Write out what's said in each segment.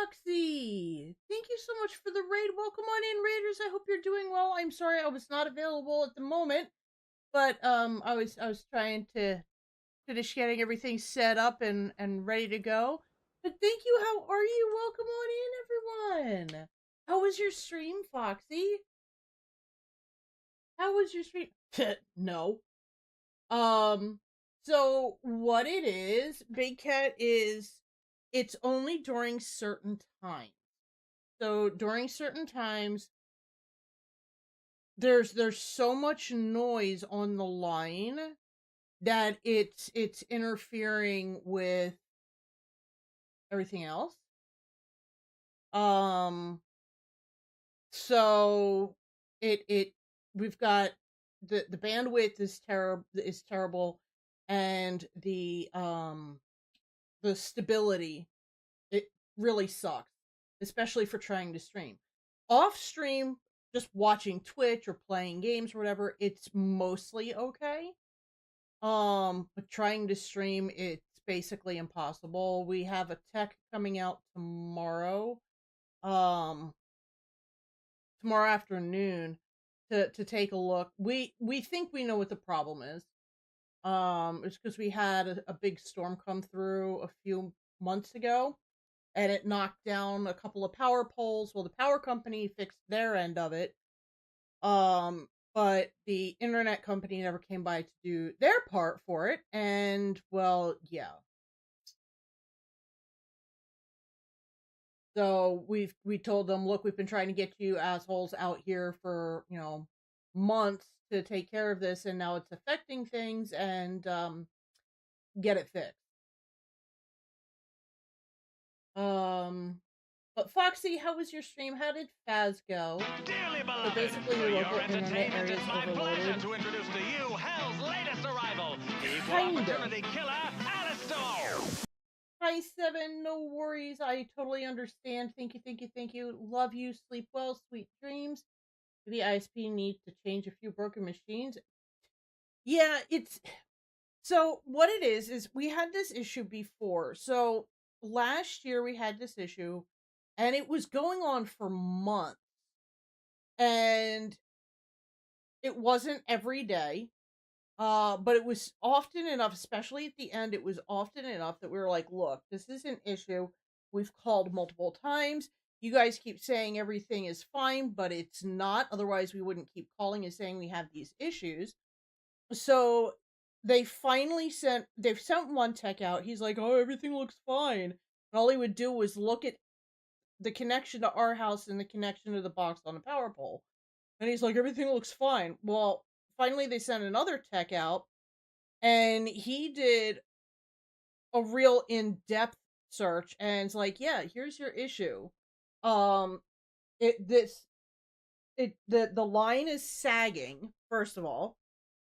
Foxy! Thank you so much for the raid. Welcome on in, Raiders. I hope you're doing well. I'm sorry I was not available at the moment, but I was trying to finish getting everything set up and ready to go. But thank you. How are you? Welcome on in, everyone. How was your stream, Foxy? How was your stream? No. Um. So what it is, Big Cat is. It's only during certain times. So during certain times, there's so much noise on the line that it's interfering with everything else. Um, so it we've got the bandwidth is terrible, and the stability, it really sucks, especially for trying to stream. Off stream, just watching Twitch or playing games or whatever, it's mostly okay. But trying to stream, it's basically impossible. We have a tech coming out tomorrow, um, tomorrow afternoon to take a look. We think we know what the problem is. It's because we had a big storm come through a few months ago, and it knocked down a couple of power poles. Well, the power company fixed their end of it, but the internet company never came by to do their part for it, and well, yeah. So we told them, look, we've been trying to get you assholes out here for months to take care of this, and now it's affecting things, and get it fixed. But Foxy, how was your stream? How did Faz go? Dearly So beloved, basically, for your your local internet entertainment, area is it's my overloaded. pleasure to introduce to you Hell's latest arrival, Equal Kind of. Opportunity Killer, Alistair. Hi, Seven. No worries. I totally understand. Thank you, thank you, thank you. Love you. Sleep well. Sweet dreams. The ISP needs to change a few broken machines. Yeah, it's so what it is we had this issue before. So last year we had this issue, and it was going on for months, and it wasn't every day. But it was often enough, especially at the end, it was often enough that we were like, look, this is an issue. We've called multiple times. You guys keep saying everything is fine, but it's not. Otherwise, we wouldn't keep calling and saying we have these issues. So they've sent one tech out. He's like, oh, everything looks fine. And all he would do was look at the connection to our house and the connection to the box on the power pole. And he's like, everything looks fine. Well, finally they sent another tech out, and he did a real in-depth search, and it's like, yeah, here's your issue. Um the line is sagging, first of all.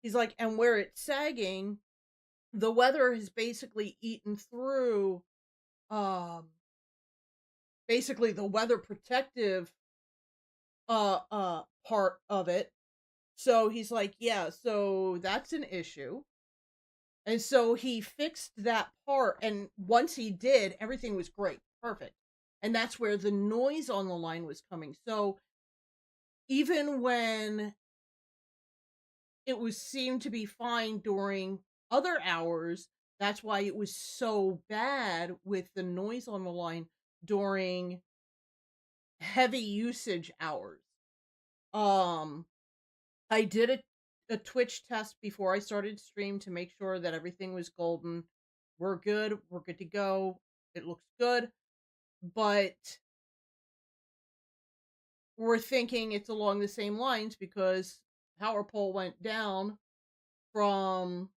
He's like, and where it's sagging, the weather has basically eaten through um basically the weather protective part of it. So he's like, yeah, so that's an issue. And so he fixed that part, and once he did, everything was great, perfect. And that's where the noise on the line was coming. So even when it was seemed to be fine during other hours, that's why it was so bad with the noise on the line during heavy usage hours. Um I did a Twitch test before I started stream to make sure that everything was golden. We're good. We're good to go. It looks good. But we're thinking it's along the same lines because power pole went down from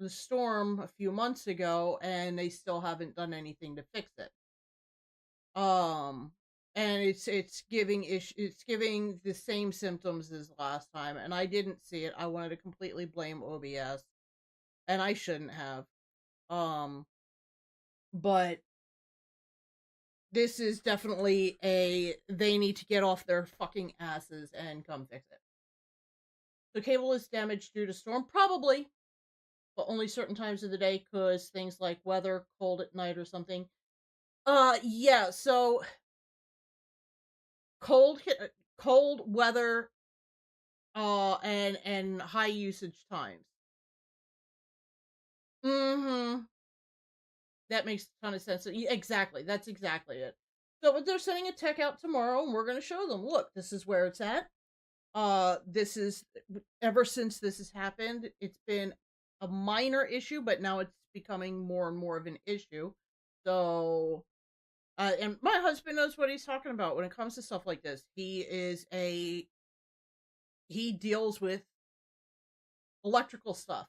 the storm a few months ago, and they still haven't done anything to fix it. Um and it's giving the same symptoms as last time, and I didn't see it. I wanted to completely blame OBS, and I shouldn't have. Um, but this is definitely they need to get off their fucking asses and come fix it. The cable is damaged due to storm, probably, but only certain times of the day, because things like weather, cold at night or something. Yeah, so cold cold weather, and high usage times. Mhm. That makes a ton of sense. So, exactly, that's exactly it. So, but they're sending a tech out tomorrow, and we're gonna show them, "Look, this is where it's at. This is ever since this has happened, it's been a minor issue, but now it's becoming more and more of an issue." So, and my husband knows what he's talking about when it comes to stuff like this. He deals with electrical stuff.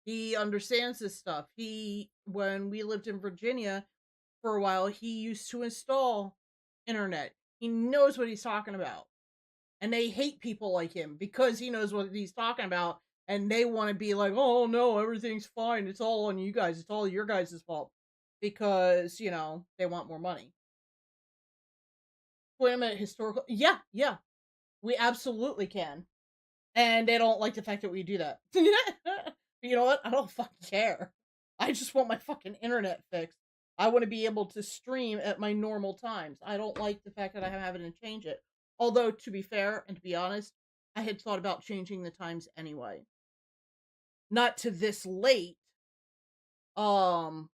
He understands this stuff. When we lived in Virginia for a while, he used to install internet. He knows what he's talking about. And they hate people like him because he knows what he's talking about, and they want to be like, "Oh no, everything's fine. It's all on you guys. It's all your guys' fault." Because, they want more money. Wait a minute, historical. Yeah, yeah. We absolutely can. And they don't like the fact that we do that. But you know what? I don't fucking care. I just want my fucking internet fixed. I want to be able to stream at my normal times. I don't like the fact that I'm having to change it. Although, to be fair and to be honest, I had thought about changing the times anyway. Not to this late, um,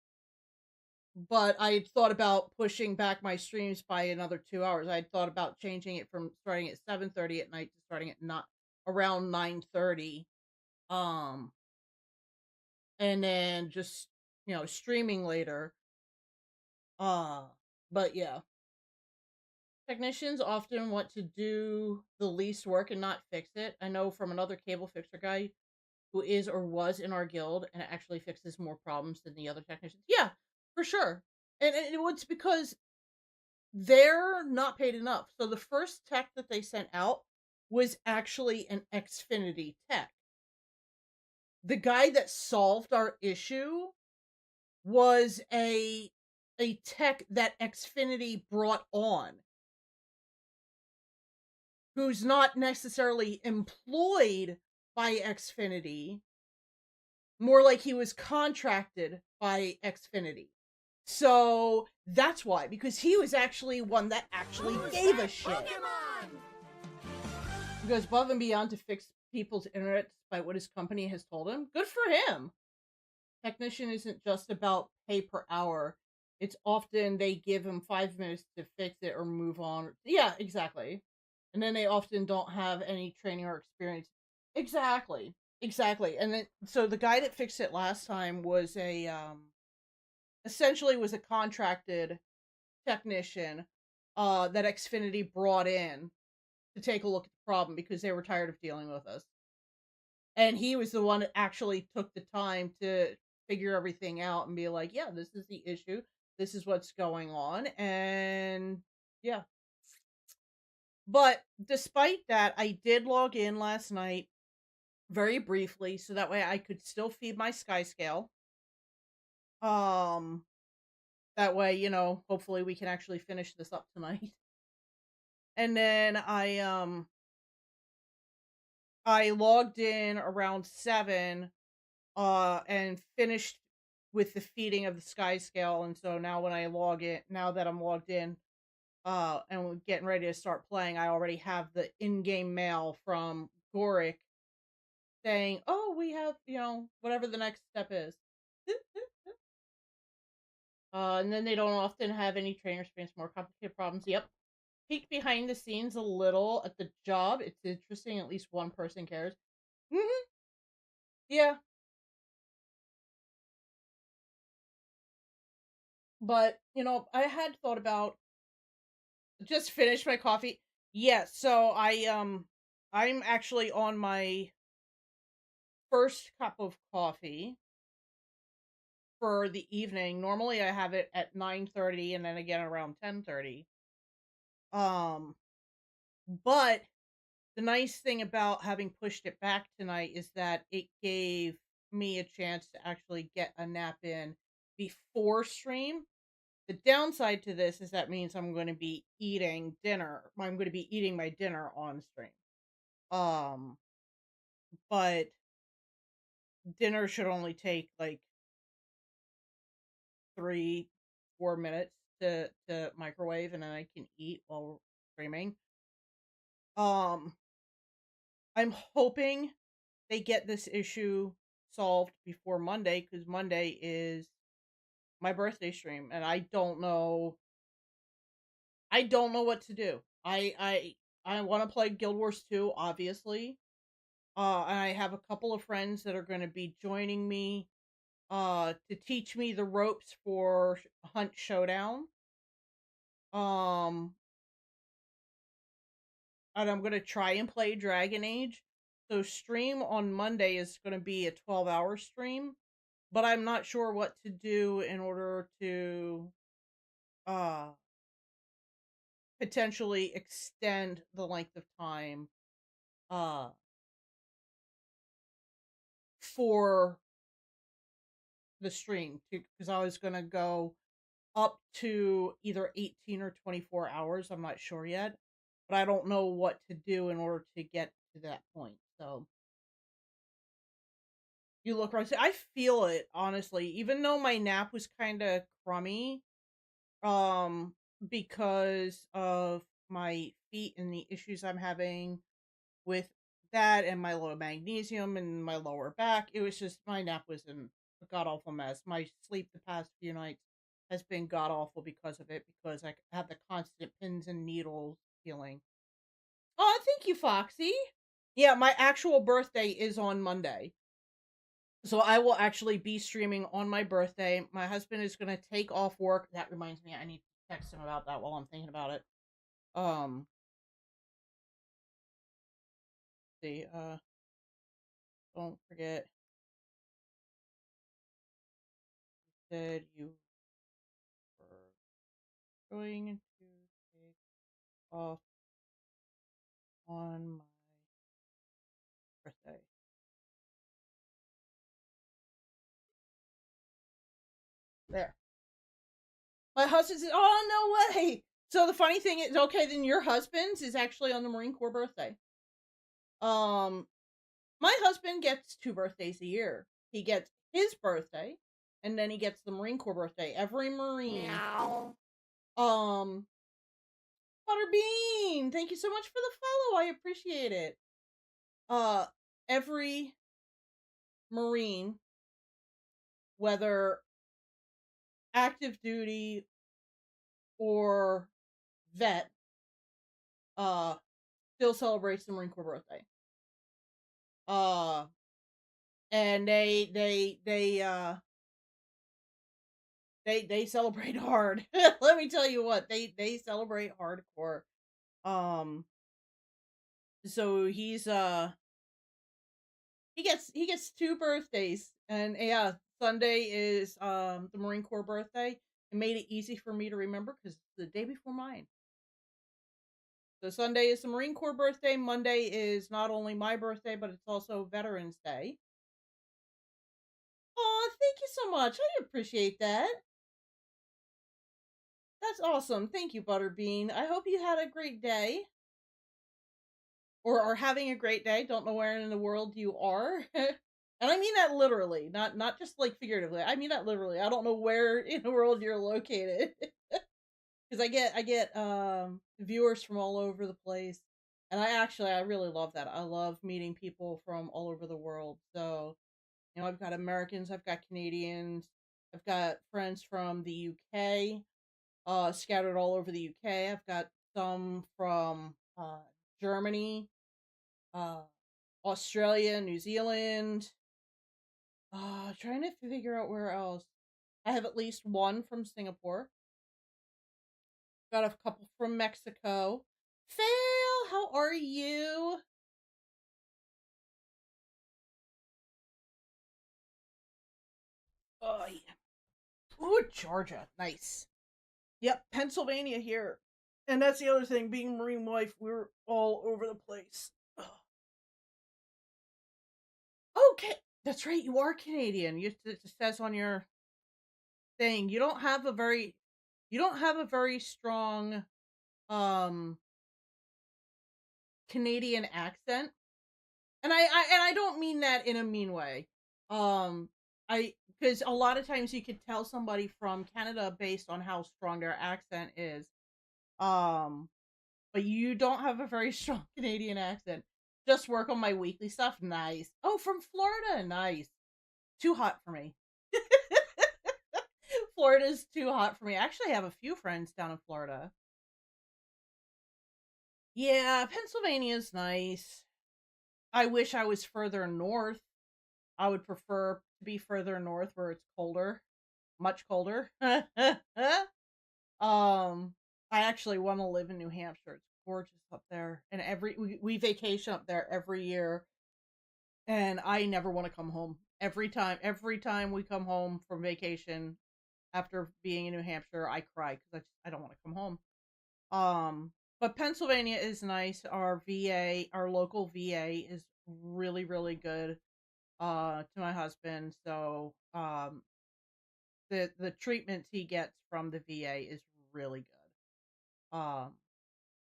but I had thought about pushing back my streams by another 2 hours. I had thought about changing it from starting at 7:30 at night to starting at not around 9:30. Um, and then just, streaming later. Uh, but yeah. Technicians often want to do the least work and not fix it. I know from another cable fixer guy who is or was in our guild and actually fixes more problems than the other technicians. Yeah, for sure. And it's because they're not paid enough. So the first tech that they sent out was actually an Xfinity tech. The guy that solved our issue was a tech that Xfinity brought on, who's not necessarily employed by Xfinity, more like he was contracted by Xfinity. So that's why, because he was actually one that actually gave a shit. He goes above and beyond to fix people's internet despite what his company has told him. Good for him. Technician isn't just about pay per hour. It's often they give him 5 minutes to fix it or move on. Yeah, exactly. And then they often don't have any training or experience. Exactly. Exactly. And then so the guy that fixed it last time was a essentially was a contracted technician that Xfinity brought in to take a look at the problem because they were tired of dealing with us. And he was the one that actually took the time to figure everything out and be like, "Yeah, this is the issue. This is what's going on." And yeah. But despite that, I did log in last night very briefly so that way I could still feed my sky scale. Um that way, hopefully we can actually finish this up tonight. And then I logged in around 7 and finished with the feeding of the sky scale, and so now that I'm logged in, and we're getting ready to start playing, I already have the in-game mail from Goric saying, "Oh, we have, whatever the next step is." And then they don't often have any trainers experience more complicated problems. Yep. Peek behind the scenes a little at the job. It's interesting. At least one person cares. Hmm. Yeah, but I had thought about just finish my coffee. Yes, so I'm actually on my first cup of coffee for the evening. Normally I have it at 9:30 and then again around 10:30. Um but the nice thing about having pushed it back tonight is that it gave me a chance to actually get a nap in before stream. The downside to this is that means I'm going to be eating dinner. I'm going to be eating my dinner on stream. Um but dinner should only take like 3 4 minutes to microwave, and then I can eat while streaming. Um, I'm hoping they get this issue solved before Monday, because Monday is my birthday stream, and I don't know what to do. I want to play Guild Wars 2, obviously. And I have a couple of friends that are going to be joining me to teach me the ropes for Hunt Showdown. Um and I'm going to try and play Dragon Age. So stream on Monday is going to be a 12-hour stream, but I'm not sure what to do in order to uh potentially extend the length of time uh for the stream, because I was going to go up to either 18 or 24 hours. I'm not sure yet, but I don't know what to do in order to get to that point. So you look right. I feel it, honestly, even though my nap was kind of crummy, um, because of my feet and the issues I'm having with that and my low magnesium and my lower back. It was just, my nap was in a god awful mess. My sleep the past few nights has been god awful because of it, because I have the constant pins and needles feeling. Oh, thank you, Foxy. Yeah, my actual birthday is on Monday. So I will actually be streaming on my birthday. My husband is going to take off work. That reminds me, I need to text him about that while I'm thinking about it. Um, see, don't forget, that you were going to take off on my birthday. There. My husband said, "Oh, no way." So the funny thing is, okay, then your husband's is actually on the Marine Corps birthday. Um, my husband gets 2 birthdays a year. He gets his birthday, and then he gets the Marine Corps birthday. Every Marine. Meow. Um, Butterbean, thank you so much for the follow. I appreciate it. Uh, every Marine, whether active duty or vet, uh, still celebrates the Marine Corps birthday. Uh, and they celebrate hard. Let me tell you what, they celebrate hardcore. Um, so he gets 2 birthdays, and yeah, Sunday is the Marine Corps birthday. It made it easy for me to remember because it's the day before mine. So Sunday is the Marine Corps birthday. Monday is not only my birthday, but it's also Veterans Day. Oh, thank you so much. I appreciate that. That's awesome. Thank you, Butterbean. I hope you had a great day. Or are having a great day. Don't know where in the world you are. And I mean that literally, not just like figuratively. I mean that literally. I don't know where in the world you're located. Because I get viewers from all over the place. And I really love that. I love meeting people from all over the world. So, I've got Americans, I've got Canadians, I've got friends from the UK, scattered all over the UK. I've got some from Germany, uh, Australia, New Zealand. Trying to figure out where else. I have at least one from Singapore. Got a couple from Mexico. Fail, how are you? Oh yeah. Ooh, Georgia, nice. Yep, Pennsylvania here. And that's the other thing, being Marine wife, we're all over the place. Ugh. Okay, that's right, you are Canadian. It says on your thing. You don't have a very strong um Canadian accent. And I don't mean that in a mean way. Um I because a lot of times you could tell somebody from Canada based on how strong their accent is. Um, but you don't have a very strong Canadian accent. Just work on my weekly stuff. Nice. Oh, from Florida. Nice. Too hot for me. Florida's too hot for me. I actually have a few friends down in Florida. Yeah, Pennsylvania's nice. I wish I was further north. I would prefer to be further north where it's colder, much colder. I actually want to live in New Hampshire. It's gorgeous up there, and we vacation up there every year, and I never want to come home. Every time we come home from vacation after being in New Hampshire, I cry because I don't want to come home. But Pennsylvania is nice. Our VA, our local VA, is really really good. To my husband, so the treatment he gets from the VA is really good.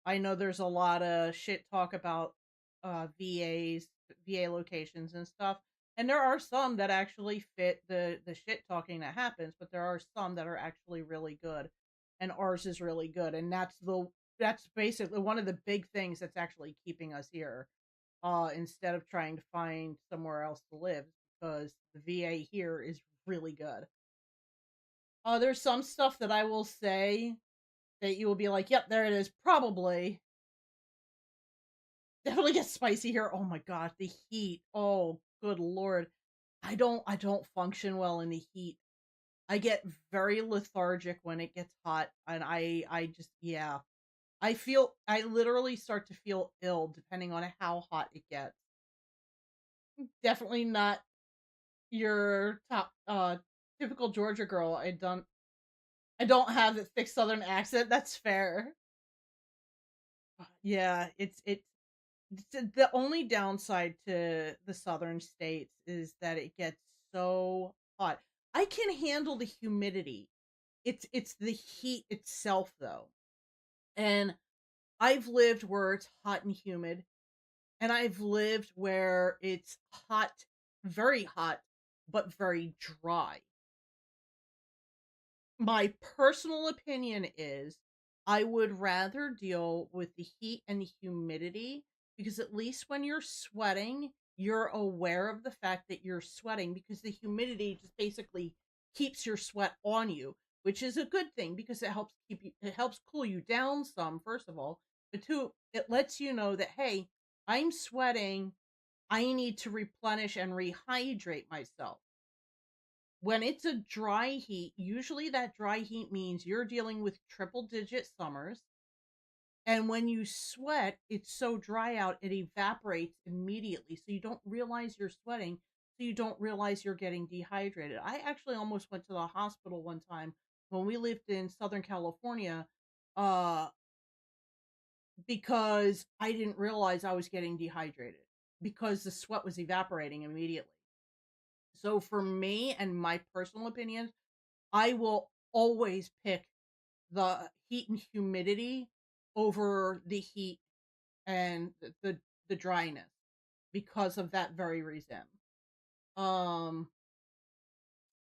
I know there's a lot of shit talk about VA locations and stuff, and there are some that actually fit the shit talking that happens, but there are some that are actually really good, and ours is really good, and that's basically one of the big things that's actually keeping us here. Instead of trying to find somewhere else to live, because the VA here is really good. There's some stuff that I will say that you will be like, "Yep, there it is." Probably definitely gets spicy here. Oh my gosh, the heat. Oh, good lord. I don't function well in the heat. I get very lethargic when it gets hot, and I just, yeah. I literally start to feel ill depending on how hot it gets. Definitely not your typical Georgia girl. I don't have a thick southern accent. That's fair. Yeah, the only downside to the southern states is that it gets so hot. I can handle the humidity. It's the heat itself though. And I've lived where it's hot and humid, and I've lived where it's hot, very hot, but very dry. My personal opinion is I would rather deal with the heat and the humidity, because at least when you're sweating, you're aware of the fact that you're sweating, because the humidity just basically keeps your sweat on you, which is a good thing because it helps cool you down some, first of all, but two, it lets you know that, hey, I'm sweating, I need to replenish and rehydrate myself. When it's a dry heat, usually that dry heat means you're dealing with triple digit summers. And when you sweat, it's so dry out, it evaporates immediately. So you don't realize you're sweating. So you don't realize you're getting dehydrated. I actually almost went to the hospital one time when we lived in Southern California, uh, because I didn't realize I was getting dehydrated because the sweat was evaporating immediately. So for me and my personal opinion, I will always pick the heat and humidity over the heat and the dryness because of that very reason. Um,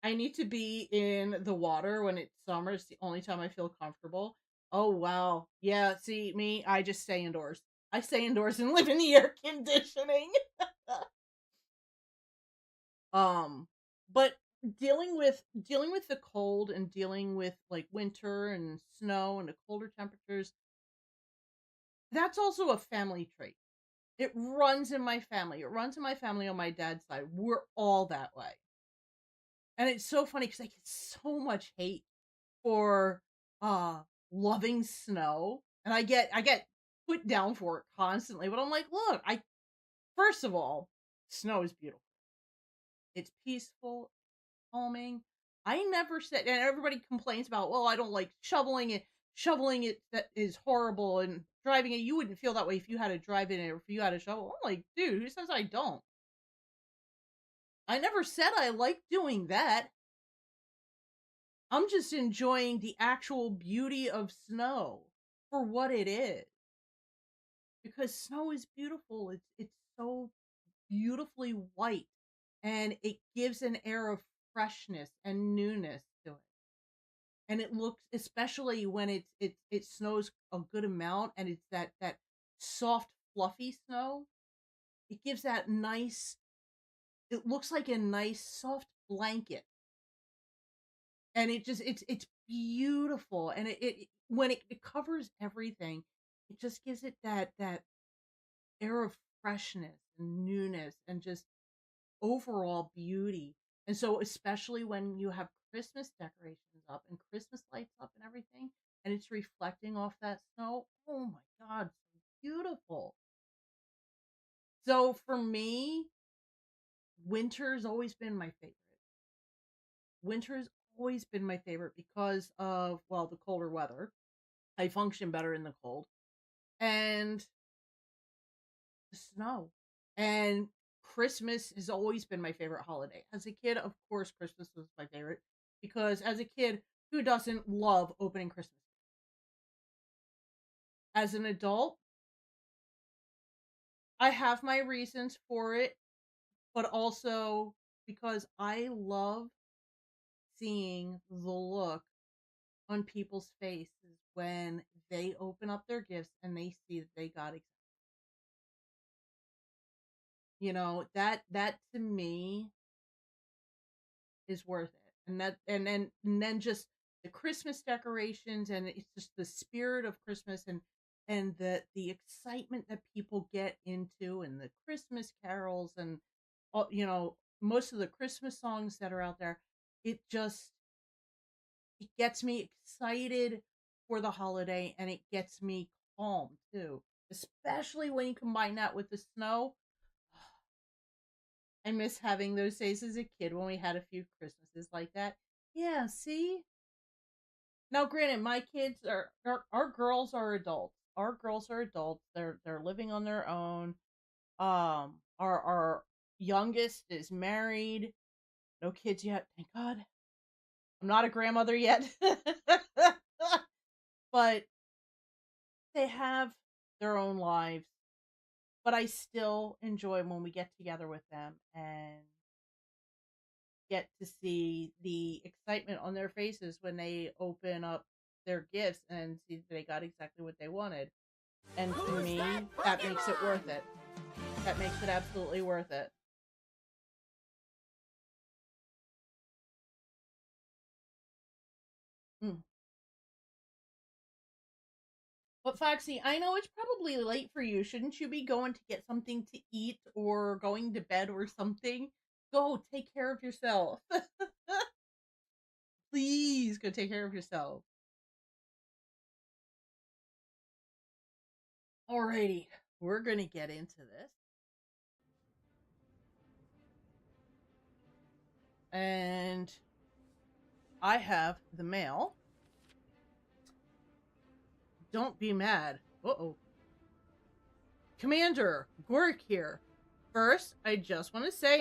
I need to be in the water when it's summer. It's the only time I feel comfortable. Oh wow. Yeah, see me, I just stay indoors. I stay indoors and live in the air conditioning. Um, but dealing with the cold and dealing with like winter and snow and the colder temperatures, that's also a family trait. It runs in my family. It runs in my family on my dad's side. We're all that way. And it's so funny because I get so much hate for uh loving snow. And I get put down for it constantly. But I'm like, look, I first of all, snow is beautiful. It's peaceful, calming. I never said, and everybody complains about, well, I don't like shoveling it. Shoveling it that is horrible, and driving it. You wouldn't feel that way if you had to drive in it or if you had a shovel. I'm like, dude, who says I don't? I never said I like doing that. I'm just enjoying the actual beauty of snow for what it is. Because snow is beautiful. It's so beautifully white, and it gives an air of freshness and newness to it. And it looks, especially when it snows a good amount and it's that soft, fluffy snow, it gives that nice, it looks like a nice soft blanket. And it's beautiful. And it when it covers everything, it just gives it that air of freshness and newness and just overall beauty. And so, especially when you have Christmas decorations up and Christmas lights up and everything, and it's reflecting off that snow, oh my God, so beautiful. So for me, winter's always been my favorite. Winter's always been my favorite because of, well, the colder weather. I function better in the cold. And the snow. And Christmas has always been my favorite holiday. As a kid, of course, Christmas was my favorite because as a kid, who doesn't love opening Christmas? As an adult, I have my reasons for it, but also because I love seeing the look on people's faces when they open up their gifts and they see that they got it. You know, that to me is worth it. And then just the Christmas decorations and it's just the spirit of Christmas and the excitement that people get into and the Christmas carols and all, most of the Christmas songs that are out there. It just it gets me excited for the holiday and it gets me calm too. Especially when you combine that with the snow. I miss having those days as a kid when we had a few Christmases like that. Yeah, see? Now granted, my kids are our girls are adults. Our girls are adults. They're living on their own. Our youngest is married. No kids yet, thank God. I'm not a grandmother yet. But they have their own lives. But I still enjoy when we get together with them and get to see the excitement on their faces when they open up their gifts and see that they got exactly what they wanted. And to Who's that me, that makes it worth Pokemon? it. That makes it absolutely worth it. Mm. But Foxy, I know it's probably late for you. Shouldn't you be going to get something to eat or going to bed or something? Go take care of yourself. Please go take care of yourself. Alrighty, we're gonna get into this. And I have the mail. Don't be mad. Uh-oh. Commander, Gork here. First, I just want to say